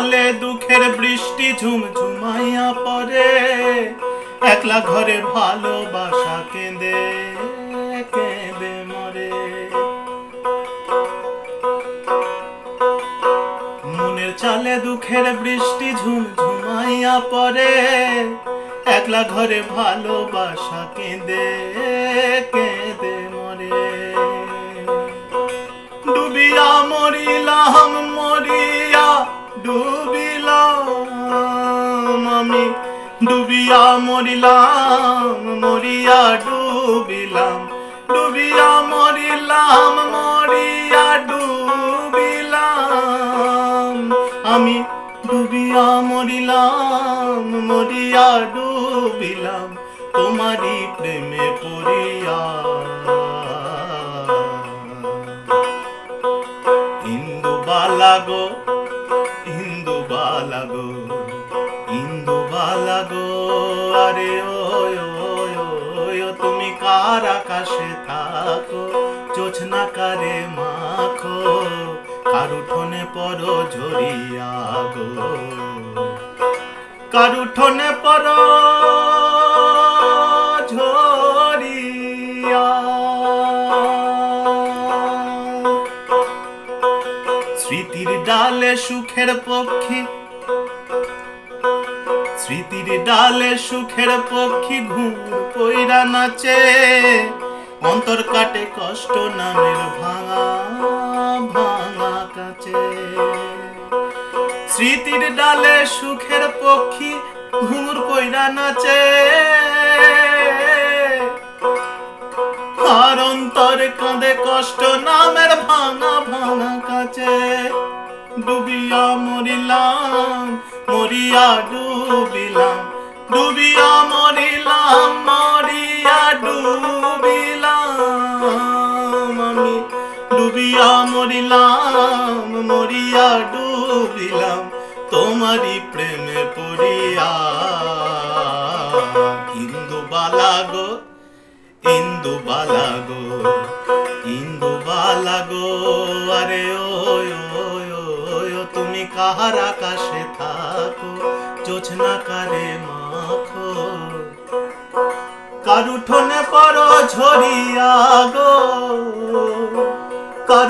চালে দুঃখের বৃষ্টি ঝুমঝুমাইয়া পড়ে, একলা ঘরে ভালোবাসা কেঁদে কেঁদে মরে। মনের চালে দুঃখের বৃষ্টি ঝুমঝুমাইয়া পড়ে, একলা ঘরে ভালোবাসা কেঁদে কেঁদে মরে। ডুবিয়া মরিলাম মরিয়া ডুবিলাম আমি, ডুবিয়া মরিলাম মরিয়া ডুবিলাম, ডুবিয়া মরিলাম মরিয়া ডুবিলাম আমি, ডুবিয়া মরিলাম মরিয়া ডুবিলাম তোমারি প্রেমে পড়িয়া। ইন্দুবালা গো ইন্দুবালা গো ইন্দুবালা গো, আরে ওয় ওয় ওয় তুমি কার আকাশে থাকো, জোছনা কারে মাখো, কার উঠোনে পড়ো ঝরিয়া গো, কার উঠোনে পড়ো ঝরিয়া। স্মৃতির ডালে সুখের পক্ষী, স্মৃতির ডালে সুখের পক্ষী ঘুর কইরা নাচে, অন্তর কাটে কষ্ট নামের ভাঙা ভাঙা কাছে। স্মৃতির ডালে সুখের পক্ষী ঘুর কইরা নাচে, আর অন্তর কাঁদে কষ্ট নামের ভাঙা ভাঙা কাছে। ডুবিয়া মরিলাম মরিয়া ডুবিলাম, ডুবিয়া মরিলাম মরিয়া ডুবিলাম আমি, ডুবিয়া মরিলাম মরিয়া ডুবিলাম তোমারি প্রেমে পড়িয়া। ইন্দুবালা গো ইন্দুবালা গো ইন্দুবালা গো, আরে ওয় ওয় ওয় তুমি কাহার আকাশে থাকো, জোছনা কারে মাখো, কার উঠোনে পড়ো ঝরিয়া গো, কার